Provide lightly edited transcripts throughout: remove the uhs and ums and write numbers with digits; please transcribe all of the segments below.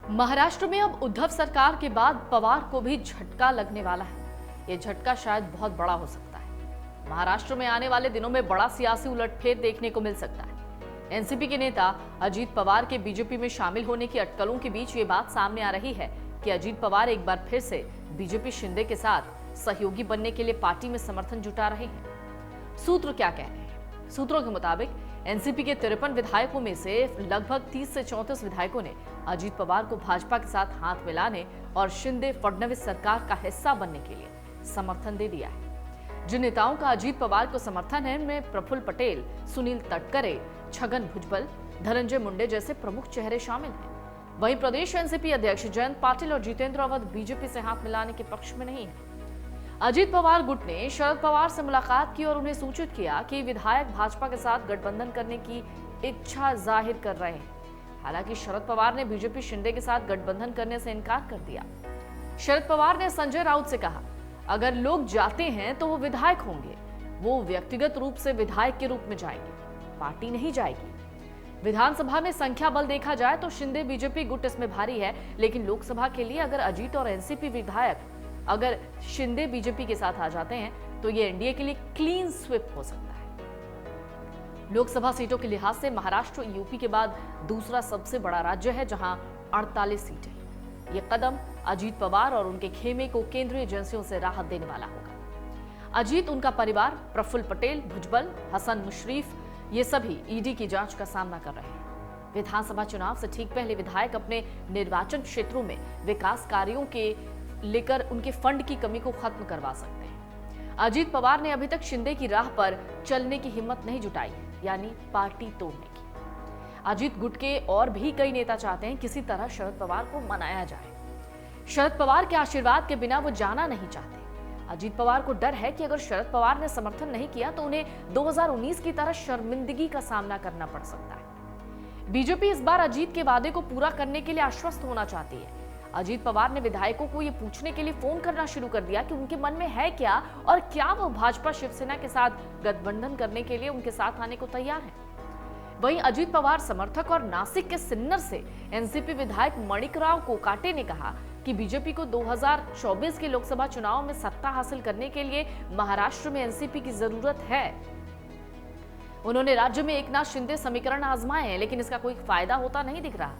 महाराष्ट्र में अब उद्धव सरकार के बाद पवार को भी झटका लगने वाला है। ये झटका शायद बहुत बड़ा हो सकता है। महाराष्ट्र में आने वाले दिनों में बड़ा सियासी उलटफेर देखने को मिल सकता है। एनसीपी के नेता अजीत पवार के बीजेपी में शामिल होने की अटकलों के बीच ये बात सामने आ रही है कि अजीत पवार एक बार फिर से बीजेपी शिंदे के साथ सहयोगी बनने के लिए पार्टी में समर्थन जुटा रहे हैं। सूत्र क्या कह रहे हैं? सूत्रों के मुताबिक एनसीपी के 53 विधायकों में से लगभग 30 से 34 विधायकों ने अजीत पवार को भाजपा के साथ हाथ मिलाने और शिंदे फडणवीस सरकार का हिस्सा बनने के लिए समर्थन दे दिया है। जिन नेताओं का अजीत पवार को समर्थन है उनमें प्रफुल्ल पटेल, सुनील तटकरे, छगन भुजबल, धनंजय मुंडे जैसे प्रमुख चेहरे शामिल हैं। वहीं प्रदेश एनसीपी अध्यक्ष जयंत पाटिल और जितेंद्र अवध बीजेपी से हाथ मिलाने के पक्ष में नहीं है। अजीत पवार गुट ने शरद पवार से मुलाकात की और उन्हें सूचित किया कि विधायक भाजपा के साथ गठबंधन करने की इच्छा जाहिर कर रहे हैं। हालांकि शरद पवार ने बीजेपी शिंदे के साथ गठबंधन करने से इनकार कर दिया। शरद पवार ने संजय राउत से कहा, अगर लोग जाते हैं तो वो विधायक होंगे, वो व्यक्तिगत रूप से विधायक के रूप में जाएंगे, पार्टी नहीं जाएगी। विधानसभा में संख्या बल देखा जाए तो शिंदे बीजेपी गुट इसमें भारी है, लेकिन लोकसभा के लिए अगर अजीत और एनसीपी विधायक अगर शिंदे बीजेपी के साथ आ जाते हैं तो ये एनडीए के लिए क्लीन स्वीप हो सकता है। लोकसभा सीटों के लिहाज से महाराष्ट्र यूपी के बाद दूसरा सबसे बड़ा राज्य है, जहां 48 सीटें। ये कदम अजीत पवार और उनके खेमे को केंद्रीय एजेंसियों से राहत देने वाला होगा। अजीत, उनका परिवार, प्रफुल्ल पटेल, भुजबल, हसन मुशरीफ, ये सभी ईडी की जांच का सामना कर रहे हैं। विधानसभा चुनाव से ठीक पहले विधायक अपने निर्वाचन क्षेत्रों में विकास कार्यों के लेकर उनके फंड की कमी को खत्म करवा सकते हैं। अजीत पवार ने अभी तक शिंदे की राह पर चलने की हिम्मत नहीं जुटाई है, यानी पार्टी तोड़ने की। अजीत गुट के और भी कई नेता चाहते हैं किसी तरह शरद पवार को मनाया जाए। शरद पवार के आशीर्वाद के बिना वो जाना नहीं चाहते। अजीत पवार को डर है कि अगर शरद पवार ने समर्थन नहीं किया तो उन्हें 2019 की तरह शर्मिंदगी का सामना करना पड़ सकता है। बीजेपी इस बार अजीत के वादे को पूरा करने के लिए आश्वस्त होना चाहती है। अजीत पवार ने विधायकों को यह पूछने के लिए फोन करना शुरू कर दिया कि उनके मन में है क्या और क्या वो भाजपा शिवसेना के साथ गठबंधन करने के लिए उनके साथ आने को तैयार है। वहीं अजीत पवार समर्थक और नासिक के सिन्नर से एनसीपी विधायक मणिकराव कोकाटे ने कहा कि बीजेपी को 2024 के लोकसभा चुनाव में सत्ता हासिल करने के लिए महाराष्ट्र में एनसीपी की जरूरत है। उन्होंने राज्य में एकनाथ शिंदे समीकरण आजमाए हैं, लेकिन इसका कोई फायदा होता नहीं दिख रहा।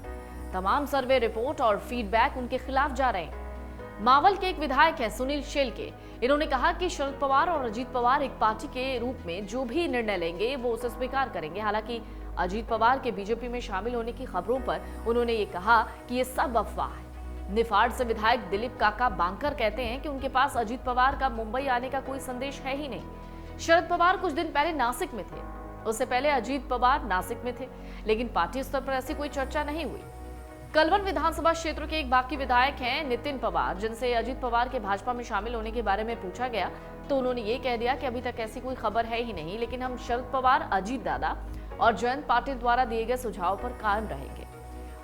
तमाम सर्वे रिपोर्ट और फीडबैक उनके खिलाफ जा रहे हैं। मावल के एक विधायक हैं सुनील शेलके। इन्होंने कहा कि शरद पवार और अजीत पवार एक पार्टी के रूप में जो भी निर्णय लेंगे वो उसे स्वीकार करेंगे। हालांकि अजीत पवार के बीजेपी में शामिल होने की खबरों पर उन्होंने ये कहा कि ये सब अफवाह है। निफाड़ से विधायक दिलीप काका बांकर कहते हैं कि उनके पास अजीत पवार का मुंबई आने का कोई संदेश है ही नहीं। शरद पवार कुछ दिन पहले नासिक में थे, उससे पहले अजीत पवार नासिक में थे, लेकिन पार्टी स्तर पर ऐसी कोई चर्चा नहीं हुई। कलवन विधानसभा क्षेत्र के एक बाकी विधायक हैं नितिन पवार, जिनसे अजीत पवार के भाजपा में शामिल होने के बारे में पूछा गया तो उन्होंने ये कह दिया कि अभी तक ऐसी कोई खबर है ही नहीं, लेकिन हम शरद पवार, अजीत दादा और जयंत पाटिल द्वारा दिए गए सुझाव पर कायम रहेंगे।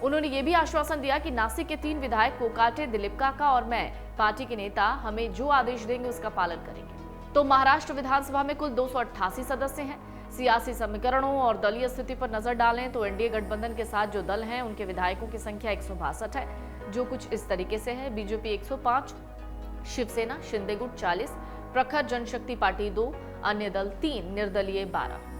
उन्होंने ये भी आश्वासन दिया कि नासिक के 3 विधायक कोकाटे, दिलीप काका और मैं पार्टी के नेता हमें जो आदेश देंगे उसका पालन करेंगे। तो महाराष्ट्र विधानसभा में कुल 288 सदस्य हैं। सियासी समीकरणों और दलीय स्थिति पर नजर डालें तो एनडीए गठबंधन के साथ जो दल हैं उनके विधायकों की संख्या 162 है, जो कुछ इस तरीके से है। बीजेपी 105, शिवसेना शिंदे गुट 40, प्रखर जनशक्ति पार्टी 2, अन्य दल 3, निर्दलीय 12।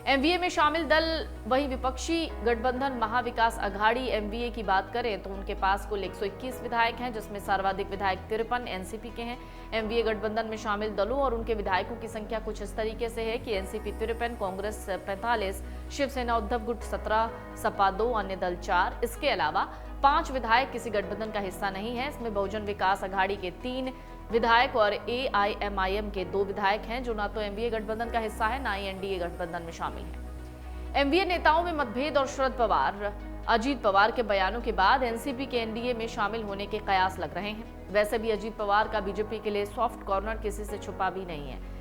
एमवीए में शामिल दल, वहीं विपक्षी गठबंधन महाविकास अघाड़ी एमवीए की बात करें तो उनके पास कुल 121 विधायक हैं, जिसमें सर्वाधिक विधायक 53 एनसीपी के हैं। एमवीए गठबंधन में शामिल दलों और उनके विधायकों की संख्या कुछ इस तरीके से है कि एनसीपी 53, कांग्रेस 45, शिवसेना उद्धव गुट 17, सपा 2, अन्य दल 4। इसके अलावा 5 विधायक किसी गठबंधन का हिस्सा नहीं है। इसमें बहुजन विकास अघाड़ी के 3 विधायक और एआईएमआईएम के 2 विधायक हैं, जो ना तो एमवीए गठबंधन का हिस्सा है ना ही एनडीए गठबंधन में शामिल है। एमवीए नेताओं में मतभेद और शरद पवार, अजीत पवार के बयानों के बाद एनसीपी के एनडीए में शामिल होने के कयास लग रहे हैं। वैसे भी अजीत पवार का बीजेपी के लिए सॉफ्ट कॉर्नर किसी से छुपा भी नहीं है।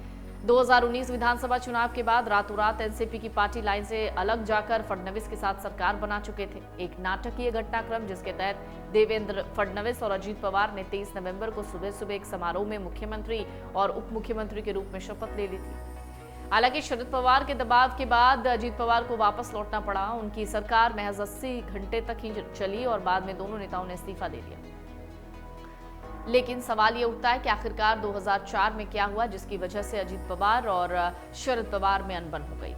2019 विधानसभा चुनाव के बाद रातों रात एनसीपी की पार्टी लाइन से अलग जाकर फडणवीस के साथ सरकार बना चुके थे। एक नाटकीय घटनाक्रम जिसके तहत देवेंद्र फडणवीस और अजीत पवार ने 23 नवंबर को सुबह सुबह एक समारोह में मुख्यमंत्री और उप मुख्यमंत्री के रूप में शपथ ले ली थी। हालांकि शरद पवार के दबाव के बाद अजीत पवार को वापस लौटना पड़ा। उनकी सरकार महज 80 घंटे तक ही चली और बाद में दोनों नेताओं ने इस्तीफा दे दिया। लेकिन सवाल ये उठता है कि आखिरकार 2004 में क्या हुआ जिसकी वजह से अजीत पवार और शरद पवार में अनबन हो गई।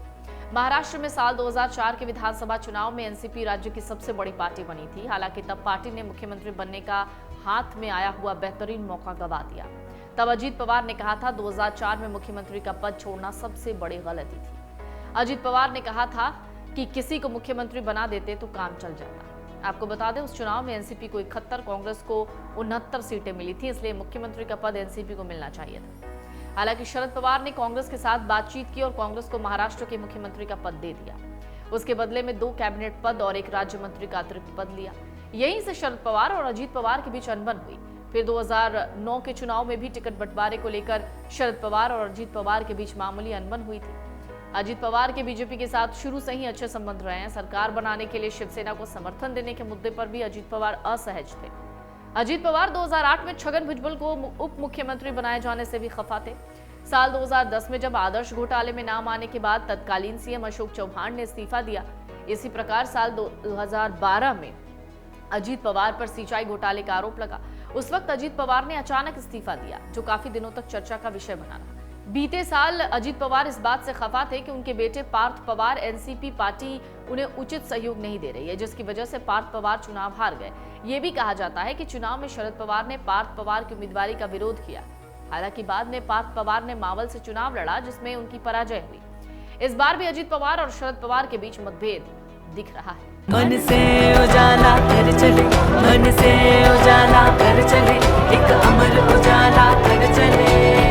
महाराष्ट्र में साल 2004 के विधानसभा चुनाव में एनसीपी राज्य की सबसे बड़ी पार्टी बनी थी। हालांकि तब पार्टी ने मुख्यमंत्री बनने का हाथ में आया हुआ बेहतरीन मौका गंवा दिया। तब अजीत पवार ने कहा था 2004 में मुख्यमंत्री का पद छोड़ना सबसे बड़ी गलती थी। अजीत पवार ने कहा था कि किसी को मुख्यमंत्री बना देते तो काम चल जाता। आपको बता दें, उस चुनाव में एनसीपी को 71, कांग्रेस को 69 सीटें मिली थी, इसलिए मुख्यमंत्री का पद एनसीपी को मिलना चाहिए था। हालांकि शरद पवार ने कांग्रेस के साथ बातचीत की और कांग्रेस को महाराष्ट्र के मुख्यमंत्री का पद दे दिया। उसके बदले में 2 कैबिनेट पद और 1 राज्य मंत्री का अतिरिक्त पद लिया। यहीं से शरद पवार और अजीत पवार के बीच अनबन हुई। फिर 2009 के चुनाव में भी टिकट बंटवारे को लेकर शरद पवार और अजीत पवार के बीच मामूली अनबन हुई थी। अजीत पवार के बीजेपी के साथ शुरू से ही अच्छे संबंध रहे हैं। सरकार बनाने के लिए शिवसेना को समर्थन देने के मुद्दे पर भी अजीत पवार असहज थे। अजीत पवार 2008 में छगन भुजबल को उप मुख्यमंत्री बनाए जाने से भी खफा थे। साल 2010 में जब आदर्श घोटाले में नाम आने के बाद तत्कालीन सीएम अशोक चौहान ने इस्तीफा दिया। इसी प्रकार साल 2012 में अजीत पवार पर सिंचाई घोटाले का आरोप लगा। उस वक्त अजीत पवार ने अचानक इस्तीफा दिया, जो काफी दिनों तक चर्चा का विषय बना रहा। बीते साल अजीत पवार इस बात से खफा थे कि उनके बेटे पार्थ पवार एनसीपी पार्टी उन्हें उचित सहयोग नहीं दे रही है, जिसकी वजह से पार्थ पवार चुनाव हार गए। ये भी कहा जाता है कि चुनाव में शरद पवार ने पार्थ पवार की उम्मीदवारी का विरोध किया। हालांकि बाद में पार्थ पवार ने मावल से चुनाव लड़ा, जिसमें उनकी पराजय हुई। इस बार भी अजीत पवार और शरद पवार के बीच मतभेद दिख रहा है। मन से उजाला कर चले, मन से उजाला कर चले, एक अमर उजाला कर चले।